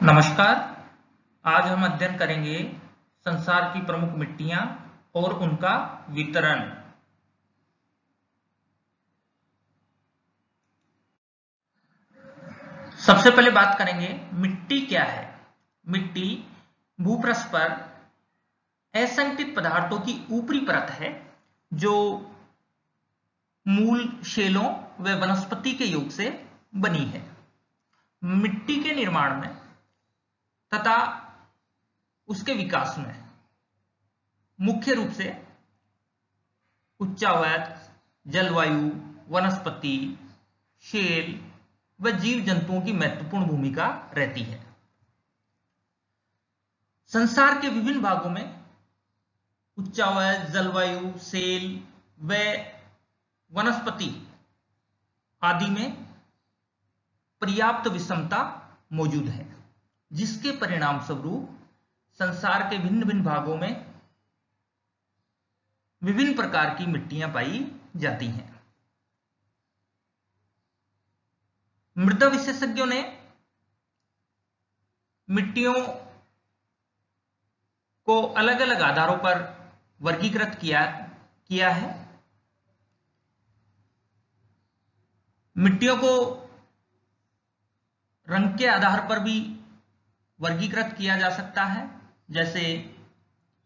नमस्कार। आज हम अध्ययन करेंगे संसार की प्रमुख मिट्टियां और उनका वितरण। सबसे पहले बात करेंगे मिट्टी क्या है। मिट्टी भूपृष्ठ पर असंगठित पदार्थों की ऊपरी परत है जो मूल, शैलों व वनस्पति के योग से बनी है। मिट्टी के निर्माण में तथा उसके विकास में मुख्य रूप से उच्चावच, जलवायु, वनस्पति, शैल व जीव जंतुओं की महत्वपूर्ण भूमिका रहती है। संसार के विभिन्न भागों में उच्चावच, जलवायु, शैल व वनस्पति आदि में पर्याप्त विषमता मौजूद है, जिसके परिणाम स्वरूप संसार के भिन्न भिन्न भागों में विभिन्न प्रकार की मिट्टियां पाई जाती हैं। मृदा विशेषज्ञों ने मिट्टियों को अलग अलग आधारों पर वर्गीकृत किया है। मिट्टियों को रंग के आधार पर भी वर्गीकृत किया जा सकता है, जैसे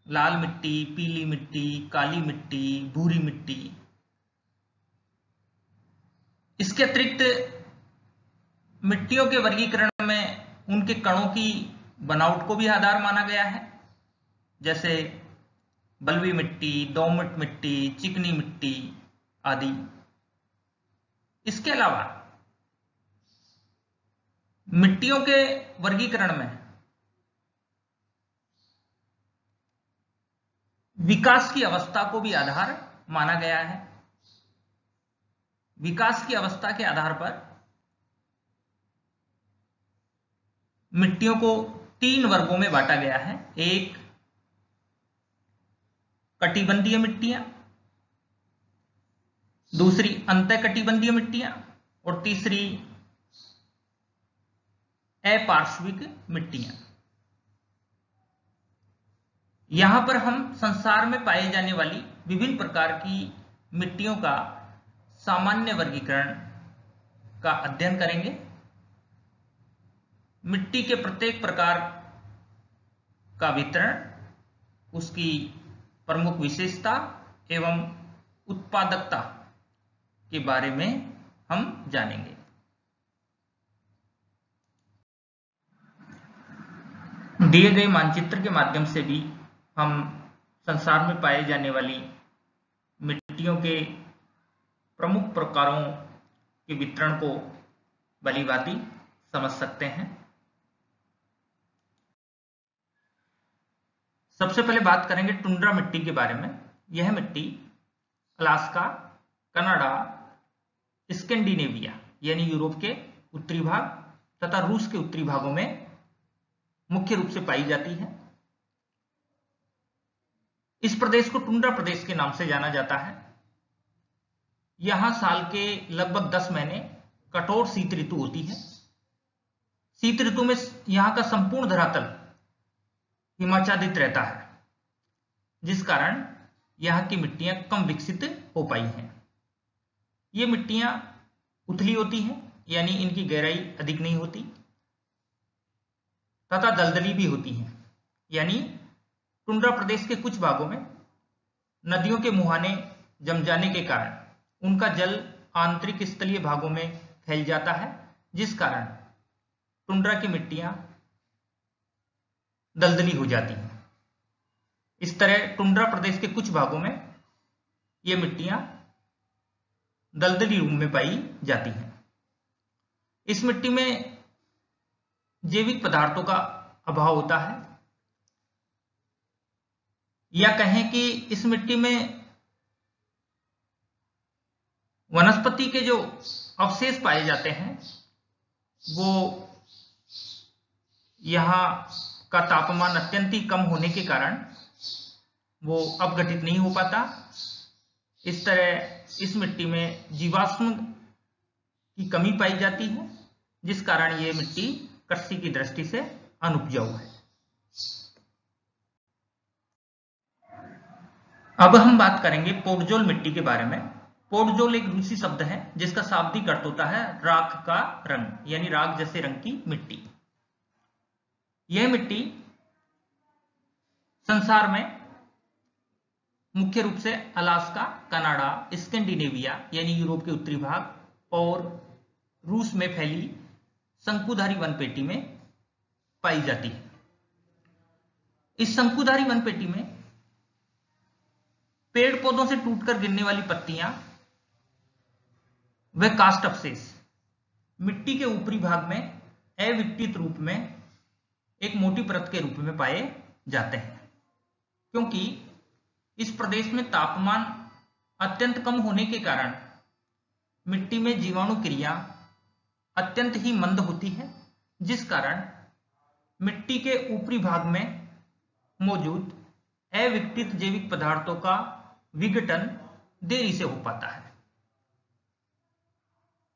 लाल मिट्टी, पीली मिट्टी, काली मिट्टी, भूरी मिट्टी। इसके अतिरिक्त मिट्टियों के वर्गीकरण में उनके कणों की बनावट को भी आधार माना गया है, जैसे बलुई मिट्टी, दोमट मिट्टी, चिकनी मिट्टी आदि। इसके अलावा मिट्टियों के वर्गीकरण में विकास की अवस्था को भी आधार माना गया है। विकास की अवस्था के आधार पर मिट्टियों को 3 वर्गों में बांटा गया है। एक, कटिबंधीय मिट्टियां, दूसरी अंतःकटिबंधीय मिट्टियां और तीसरी अपार्श्विक मिट्टियां। यहां पर हम संसार में पाए जाने वाली विभिन्न प्रकार की मिट्टियों का सामान्य वर्गीकरण का अध्ययन करेंगे। मिट्टी के प्रत्येक प्रकार का वितरण, उसकी प्रमुख विशेषता एवं उत्पादकता के बारे में हम जानेंगे। दिए गए मानचित्र के माध्यम से भी हम संसार में पाए जाने वाली मिट्टियों के प्रमुख प्रकारों के वितरण को भलीभांति समझ सकते हैं। सबसे पहले बात करेंगे टुंड्रा मिट्टी के बारे में। यह मिट्टी अलास्का, कनाडा, स्कैंडिनेविया यानी यूरोप के उत्तरी भाग तथा रूस के उत्तरी भागों में मुख्य रूप से पाई जाती है। इस प्रदेश को टुंड्रा प्रदेश के नाम से जाना जाता है। यहां साल के लगभग 10 महीने कठोर शीत ऋतु होती है। शीत ऋतु में यहां का संपूर्ण धरातल हिमाच्छादित रहता है, जिस कारण यहां की मिट्टियां कम विकसित हो पाई हैं। ये मिट्टियां उथली होती हैं, यानी इनकी गहराई अधिक नहीं होती, तथा दलदली भी होती हैं, यानी टुंड्रा प्रदेश के कुछ भागों में नदियों के मुहाने जम जाने के कारण उनका जल आंतरिक स्थलीय भागों में फैल जाता है, जिस कारण टुंड्रा की मिट्टियां दलदली हो जाती हैं। इस तरह टुंड्रा प्रदेश के कुछ भागों में ये मिट्टियां दलदली रूप में पाई जाती हैं। इस मिट्टी में जैविक पदार्थों का अभाव होता है, या कहें कि इस मिट्टी में वनस्पति के जो अवशेष पाए जाते हैं वो यहां का तापमान अत्यंत ही कम होने के कारण वो अपघटित नहीं हो पाता। इस तरह इस मिट्टी में जीवाश्म की कमी पाई जाती है, जिस कारण ये मिट्टी कृषि की दृष्टि से अनुपजाऊ है। अब हम बात करेंगे पोडजोल मिट्टी के बारे में। पोडजोल एक रूसी शब्द है जिसका शाब्दिक अर्थ होता है राख का रंग, यानी राख जैसे रंग की मिट्टी। यह मिट्टी संसार में मुख्य रूप से अलास्का, कनाडा, स्कैंडिनेविया यानी यूरोप के उत्तरी भाग और रूस में फैली शंकुधारी वनपेटी में पाई जाती है। इस शंकुधारी वनपेटी में पेड़ पौधों से टूटकर गिरने वाली पत्तियां व कास्ट अवशेष मिट्टी के ऊपरी भाग में अविकटित रूप में एक मोटी परत के रूप में पाए जाते हैं। क्योंकि इस प्रदेश में तापमान अत्यंत कम होने के कारण मिट्टी में जीवाणु क्रिया अत्यंत ही मंद होती है, जिस कारण मिट्टी के ऊपरी भाग में मौजूद अविकटित जैविक पदार्थों का विघटन देरी से हो पाता है।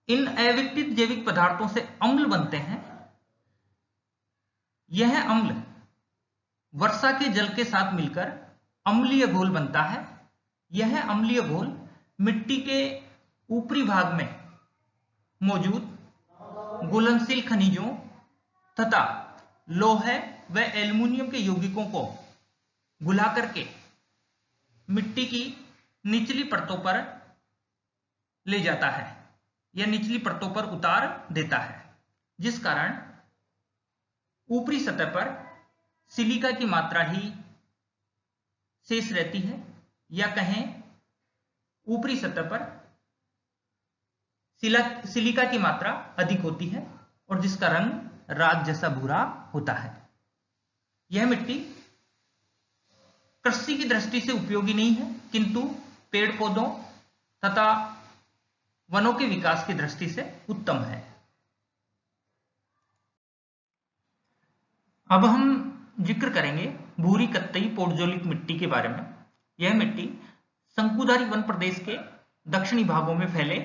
इन अविकटित जैविक पदार्थों से अम्ल बनते हैं। यह अम्ल वर्षा के जल के साथ मिलकर अम्लीय घोल बनता है। यह अम्लीय घोल मिट्टी के ऊपरी भाग में मौजूद घुलनशील खनिजों तथा लोहे व एल्युमिनियम के यौगिकों को घुला करके मिट्टी की निचली परतों पर ले जाता है या निचली परतों पर उतार देता है, जिस कारण ऊपरी सतह पर सिलिका की मात्रा ही शेष रहती है, या कहें ऊपरी सतह पर सिलिका की मात्रा अधिक होती है और जिसका रंग राख जैसा भूरा होता है। यह मिट्टी कृषि की दृष्टि से उपयोगी नहीं है, किंतु पेड़ पौधों तथा वनों के विकास की दृष्टि से उत्तम है। अब हम जिक्र करेंगे भूरी कत्तई पोडजोलिक मिट्टी के बारे में। यह मिट्टी शंकुधारी वन प्रदेश के दक्षिणी भागों में फैले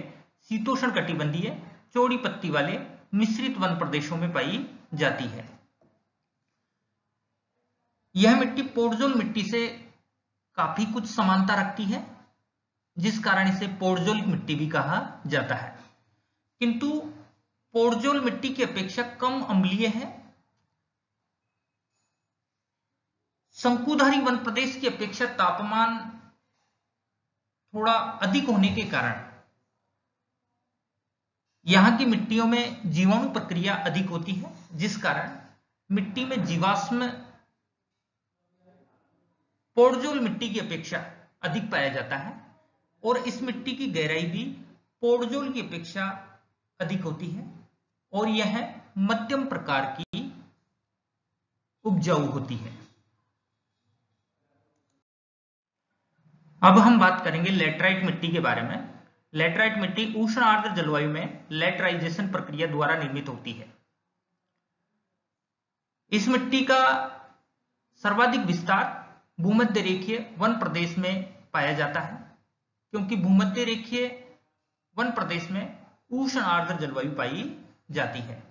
शीतोष्ण कटिबंधीय चौड़ी पत्ती वाले मिश्रित वन प्रदेशों में पाई जाती है। यह मिट्टी पोडजोल मिट्टी से काफी कुछ समानता रखती है, जिस कारण इसे पोडजोलिक मिट्टी भी कहा जाता है। किंतु पोडजोल मिट्टी की अपेक्षा कम अम्लीय है। शंकुधारी वन प्रदेश की अपेक्षा तापमान थोड़ा अधिक होने के कारण यहां की मिट्टियों में जीवाणु प्रक्रिया अधिक होती है, जिस कारण मिट्टी में जीवाश्म पोडजोल मिट्टी की अपेक्षा अधिक पाया जाता है और इस मिट्टी की गहराई भी पोडजोल की अपेक्षा अधिक होती है और यह मध्यम प्रकार की उपजाऊ होती है। अब हम बात करेंगे लेटराइट मिट्टी के बारे में। लेटराइट मिट्टी उष्ण आर्द्र जलवायु में लेटराइजेशन प्रक्रिया द्वारा निर्मित होती है। इस मिट्टी का सर्वाधिक विस्तार भूमध्य रेखीय वन प्रदेश में पाया जाता है, क्योंकि भूमध्य रेखीय वन प्रदेश में उष्ण आर्द्र जलवायु पाई जाती है।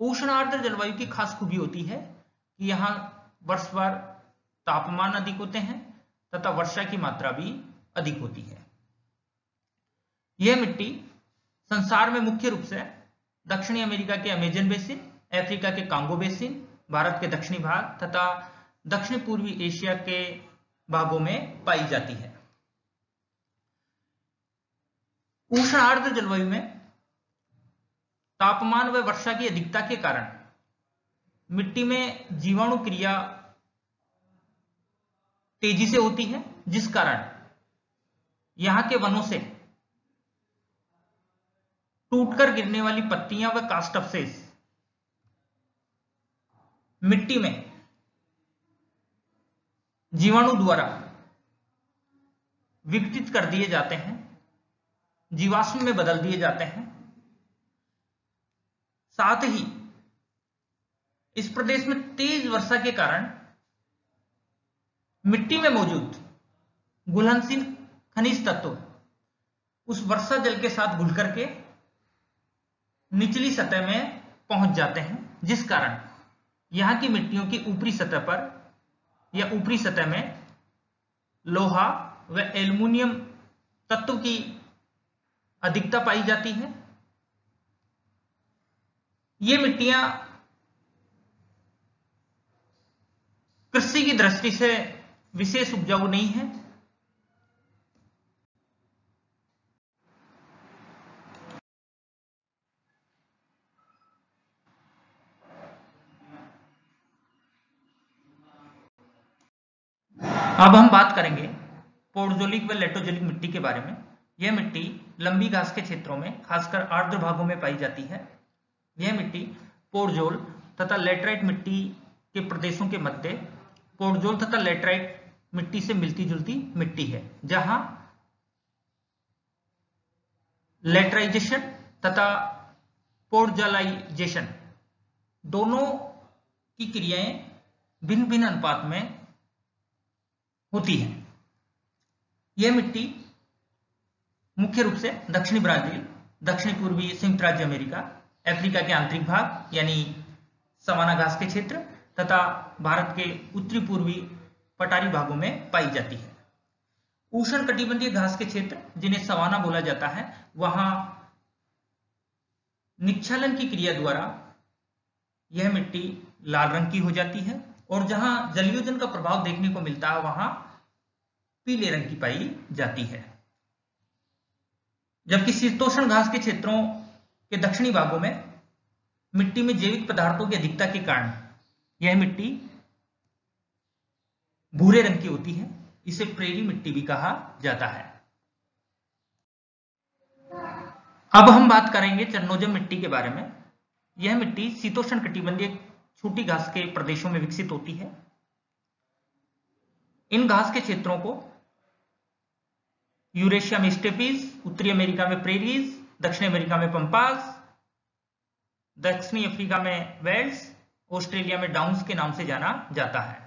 उष्ण आर्द्र जलवायु की खास खूबी होती है कि यहां वर्ष भर तापमान अधिक होते हैं तथा वर्षा की मात्रा भी अधिक होती है। यह मिट्टी संसार में मुख्य रूप से दक्षिणी अमेरिका के अमेजन बेसिन, अफ्रीका के कांगो बेसिन, भारत के दक्षिणी भाग तथा दक्षिण पूर्वी एशिया के भागों में पाई जाती है। उष्ण आर्द्र जलवायु में तापमान व वर्षा की अधिकता के कारण मिट्टी में जीवाणु क्रिया तेजी से होती है, जिस कारण यहां के वनों से टूटकर गिरने वाली पत्तियां व काष्ठ अवशेष मिट्टी में जीवाणु द्वारा विघटित कर दिए जाते हैं, जीवाश्म में बदल दिए जाते हैं। साथ ही इस प्रदेश में तेज वर्षा के कारण मिट्टी में मौजूद घुलनशील खनिज तत्व उस वर्षा जल के साथ घुल करके निचली सतह में पहुंच जाते हैं, जिस कारण यहाँ की मिट्टियों की ऊपरी सतह पर या ऊपरी सतह में लोहा व एल्युमिनियम तत्व की अधिकता पाई जाती है। ये मिट्टियां कृषि की दृष्टि से विशेष उपजाऊ नहीं है। अब हम बात करेंगे पोडोजोलिक व लेटोजोलिक मिट्टी के बारे में। यह मिट्टी लंबी घास के क्षेत्रों में खासकर आर्द्र भागों में पाई जाती है। यह मिट्टी पोडोजोल तथा लेटराइट मिट्टी के प्रदेशों के मध्य पोडोजोल तथा लेटराइट मिट्टी से मिलती जुलती मिट्टी है, जहां लेटराइजेशन तथा पोडोजोलाइजेशन दोनों की क्रियाएं भिन्न भिन्न अनुपात में होती है। यह मिट्टी मुख्य रूप से दक्षिणी ब्राजील, दक्षिणी पूर्वी संयुक्त राज्य अमेरिका, अफ्रीका के आंतरिक भाग यानी सवाना घास के क्षेत्र तथा भारत के उत्तरी पूर्वी पठारी भागों में पाई जाती है। उष्ण कटिबंधीय घास के क्षेत्र जिन्हें सवाना बोला जाता है, वहां निक्षालन की क्रिया द्वारा यह मिट्टी लाल रंग की हो जाती है और जहां जलयोजन का प्रभाव देखने को मिलता है वहां पीले रंग की पाई जाती है। जबकि शीतोष्ण घास के क्षेत्रों के दक्षिणी भागों में मिट्टी में जैविक पदार्थों की अधिकता के कारण यह मिट्टी भूरे रंग की होती है। इसे प्रेरी मिट्टी भी कहा जाता है। अब हम बात करेंगे चरनोजम मिट्टी के बारे में। यह मिट्टी शीतोष्ण कटिबंधीय छोटी घास के प्रदेशों में विकसित होती है। इन घास के क्षेत्रों को यूरेशिया में स्टेपीज, उत्तरी अमेरिका में प्रेरीज, दक्षिण अमेरिका में पंपास, दक्षिणी अफ्रीका में वेल्स, ऑस्ट्रेलिया में डाउन्स के नाम से जाना जाता है।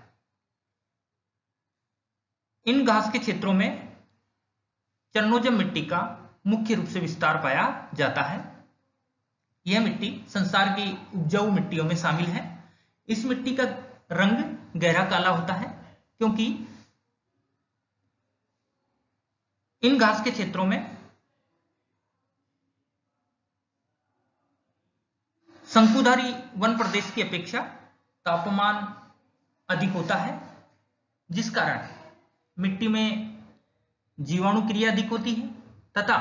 इन घास के क्षेत्रों में चरनोजम मिट्टी का मुख्य रूप से विस्तार पाया जाता है। यह मिट्टी संसार की उपजाऊ मिट्टियों में शामिल है। इस मिट्टी का रंग गहरा काला होता है क्योंकि इन घास के क्षेत्रों में शंकुधारी वन प्रदेश की अपेक्षा तापमान अधिक होता है, जिस कारण मिट्टी में जीवाणु क्रिया अधिक होती है तथा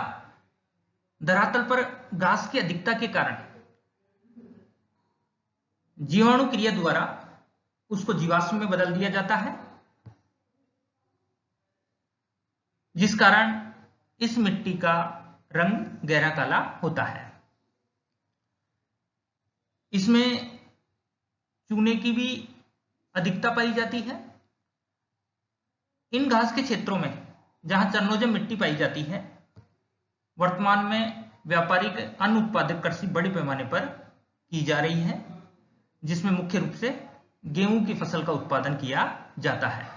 धरातल पर घास की अधिकता के कारण जीवाणु क्रिया द्वारा उसको जीवाश्म में बदल दिया जाता है, जिस कारण इस मिट्टी का रंग गहरा काला होता है। इसमें चूने की भी अधिकता पाई जाती है। इन घास के क्षेत्रों में जहां चरनोजम मिट्टी पाई जाती है, वर्तमान में व्यापारिक अन्न उत्पादक कृषि बड़े पैमाने पर की जा रही है, जिसमें मुख्य रूप से गेहूं की फसल का उत्पादन किया जाता है।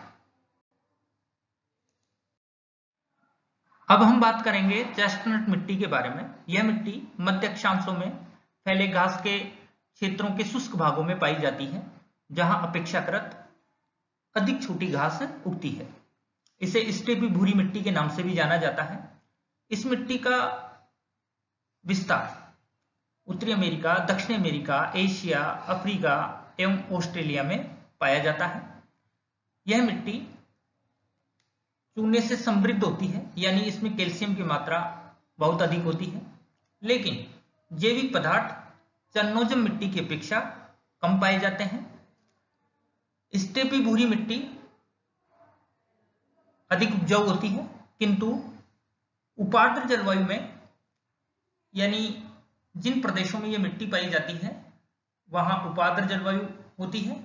अब हम बात करेंगे चेस्टनट मिट्टी के बारे में। यह मिट्टी मध्य अक्षांशों में फैले घास के क्षेत्रों के शुष्क भागों में पाई जाती है, जहां अपेक्षाकृत अधिक छोटी घास उगती है। इसे स्टेपी भूरी मिट्टी के नाम से भी जाना जाता है। इस मिट्टी का विस्तार उत्तरी अमेरिका, दक्षिण अमेरिका, एशिया, अफ्रीका एवं ऑस्ट्रेलिया में पाया जाता है। यह मिट्टी चूने से समृद्ध होती है, यानी इसमें कैल्शियम की मात्रा बहुत अधिक होती है, लेकिन जैविक पदार्थ चरनोजम मिट्टी की अपेक्षा कम पाए जाते हैं। स्टेपी भूरी मिट्टी अधिक उपजाऊ होती है, किंतु उपार्द्र जलवायु में यानी जिन प्रदेशों में यह मिट्टी पाई जाती है वहां उपार्द्र जलवायु होती है।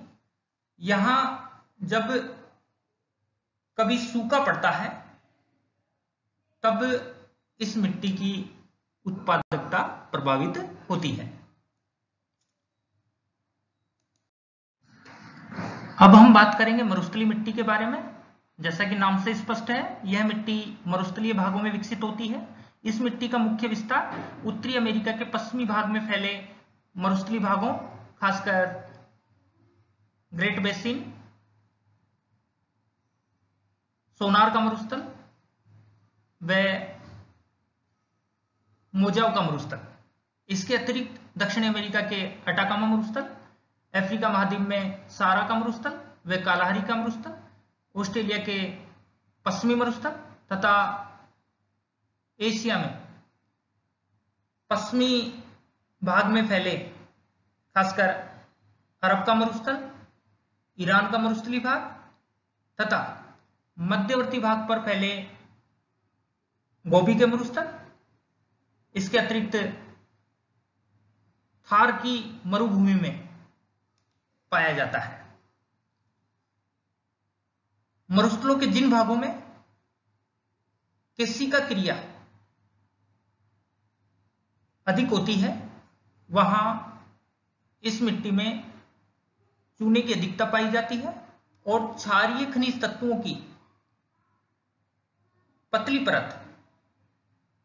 यहां जब कभी सूखा पड़ता है तब इस मिट्टी की उत्पादकता प्रभावित होती है। अब हम बात करेंगे मरुस्थलीय मिट्टी के बारे में। जैसा कि नाम से स्पष्ट है, यह मिट्टी मरुस्थलीय भागों में विकसित होती है। इस मिट्टी का मुख्य विस्तार उत्तरी अमेरिका के पश्चिमी भाग में फैले मरुस्थलीय भागों, खासकर ग्रेट बेसिन, सोनार का मरुस्थल व मोजाओ का मरुस्थल। इसके अतिरिक्त दक्षिण अमेरिका के अटाकामा मरुस्थल, अफ्रीका महाद्वीप में सारा का मरुस्थल व कालाहारी का मरुस्थल, ऑस्ट्रेलिया के पश्चिमी मरुस्थल तथा एशिया में पश्चिमी भाग में फैले खासकर अरब का मरुस्थल, ईरान का मरुस्थली भाग तथा मध्यवर्ती भाग पर फैले गोबी के मरुस्थल। इसके अतिरिक्त थार की मरुभूमि में पाया जाता है। मरुस्थलों के जिन भागों में केशिका क्रिया अधिक होती है वहां इस मिट्टी में चूने की अधिकता पाई जाती है और क्षारीय खनिज तत्वों की पतली परत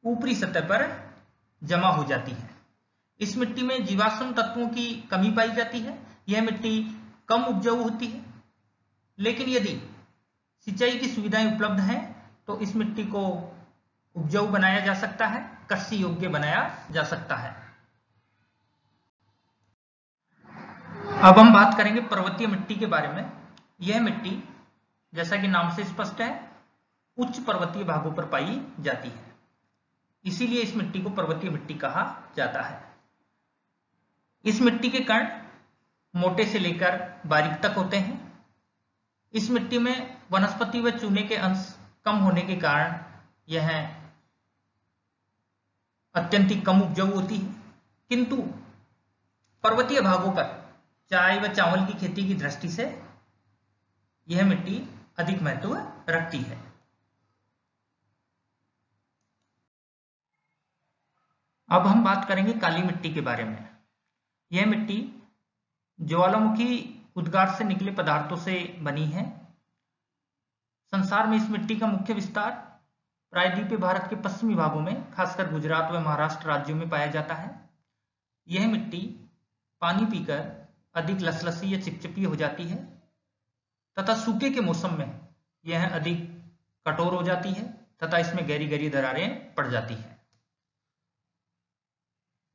ऊपरी सतह पर जमा हो जाती है। इस मिट्टी में जीवाश्म तत्वों की कमी पाई जाती है। यह मिट्टी कम उपजाऊ होती है, लेकिन यदि सिंचाई की सुविधाएं उपलब्ध हैं तो इस मिट्टी को उपजाऊ बनाया जा सकता है, कृषि योग्य बनाया जा सकता है। अब हम बात करेंगे पर्वतीय मिट्टी के बारे में। यह मिट्टी जैसा कि नाम से स्पष्ट है उच्च पर्वतीय भागों पर पाई जाती है, इसीलिए इस मिट्टी को पर्वतीय मिट्टी कहा जाता है। इस मिट्टी के कण मोटे से लेकर बारीक तक होते हैं। इस मिट्टी में वनस्पति व चूने के अंश कम होने के कारण यह अत्यंत कम उपजाऊ होती है, किंतु पर्वतीय भागों पर चाय व चावल की खेती की दृष्टि से यह मिट्टी अधिक महत्व रखती है। अब हम बात करेंगे काली मिट्टी के बारे में। यह मिट्टी ज्वालामुखी उद्गार से निकले पदार्थों से बनी है। संसार में इस मिट्टी का मुख्य विस्तार प्रायद्वीपीय भारत के पश्चिमी भागों में, खासकर गुजरात व महाराष्ट्र राज्यों में पाया जाता है। यह मिट्टी पानी पीकर अधिक लसलसी या चिपचिपी हो जाती है तथा सूखे के मौसम में यह अधिक कठोर हो जाती है तथा इसमें गहरी गहरी दरारें पड़ जाती हैं।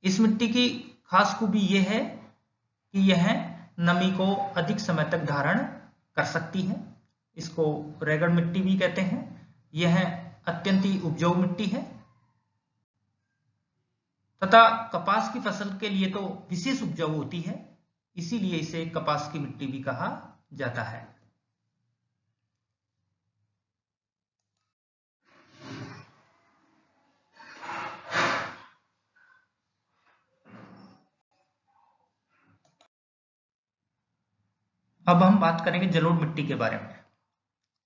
इस मिट्टी की खास खूबी यह है कि यह नमी को अधिक समय तक धारण कर सकती है। इसको रेगड़ मिट्टी भी कहते हैं। यह अत्यंत ही उपजाऊ मिट्टी है तथा कपास की फसल के लिए तो विशेष उपजाऊ होती है, इसीलिए इसे कपास की मिट्टी भी कहा जाता है। अब हम बात करेंगे जलोढ़ मिट्टी के बारे में।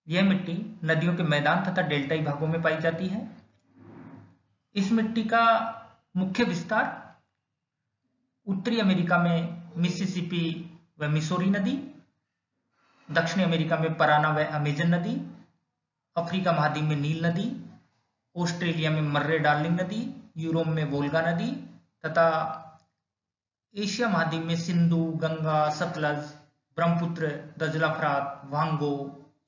यह मिट्टी नदियों के मैदान तथा डेल्टाई भागों में पाई जाती है। इस मिट्टी का मुख्य विस्तार उत्तरी अमेरिका में मिसिसिपी व मिसौरी नदी, दक्षिणी अमेरिका में पराना व अमेजन नदी, अफ्रीका महाद्वीप में नील नदी, ऑस्ट्रेलिया में मर्रे डार्लिंग नदी, यूरोप में वोल्गा नदी तथा एशिया महाद्वीप में सिंधु, गंगा, सतलज, ब्रह्मपुत्र, दजला फरात, वांगो,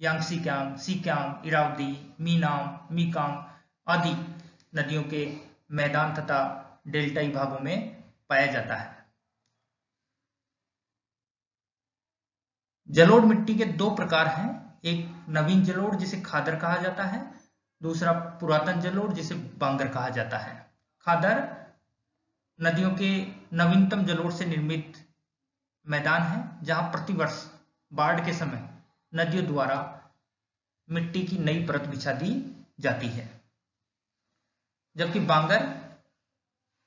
यांगसीक्यांग, सीक्यांग, इरावदी, मीनाम, मीकांग आदि नदियों के मैदान तथा डेल्टाई भागों में पाया जाता है। जलोढ़ मिट्टी के दो प्रकार हैं। एक नवीन जलोढ़ जिसे खादर कहा जाता है, दूसरा पुरातन जलोढ़ जिसे बांगर कहा जाता है। खादर नदियों के नवीनतम जलोढ़ से निर्मित मैदान है जहां प्रतिवर्ष बाढ़ के समय नदियों द्वारा मिट्टी की नई परत बिछा दी जाती है, जबकि बांगर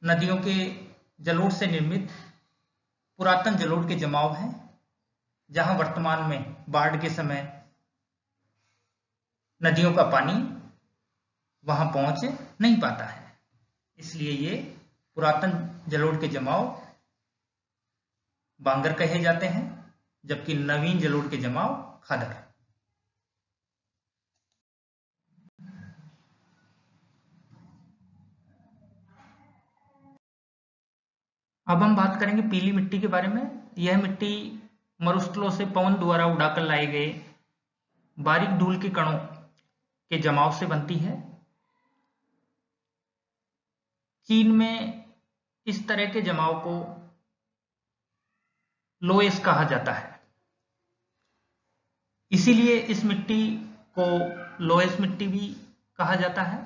नदियों के जलोढ़ से निर्मित पुरातन जलोढ़ के जमाव है जहां वर्तमान में बाढ़ के समय नदियों का पानी वहां पहुंच नहीं पाता है, इसलिए ये पुरातन जलोढ़ के जमाव बांगर कहे जाते हैं, जबकि नवीन जलोढ़ के जमाव खादर। अब हम बात करेंगे पीली मिट्टी के बारे में। यह मिट्टी मरुस्थलों से पवन द्वारा उड़ाकर लाए गए बारीक धूल के कणों के जमाव से बनती है। चीन में इस तरह के जमाव को लोएस कहा जाता है। इसीलिए इस मिट्टी को लोएस मिट्टी भी कहा जाता है,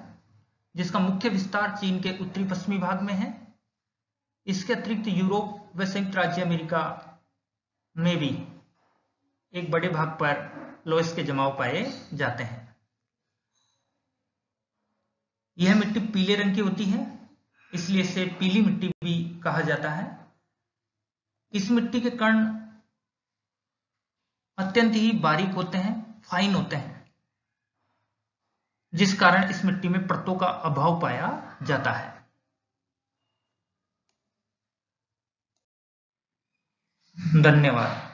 जिसका मुख्य विस्तार चीन के उत्तरी पश्चिमी भाग में है। इसके अतिरिक्त यूरोप व संयुक्त राज्य अमेरिका में भी एक बड़े भाग पर लोएस के जमाव पाए जाते हैं। यह मिट्टी पीले रंग की होती है, इसलिए इसे पीली मिट्टी भी कहा जाता है। इस मिट्टी के कण अत्यंत ही बारीक होते हैं, फाइन होते हैं, जिस कारण इस मिट्टी में परतों का अभाव पाया जाता है। धन्यवाद।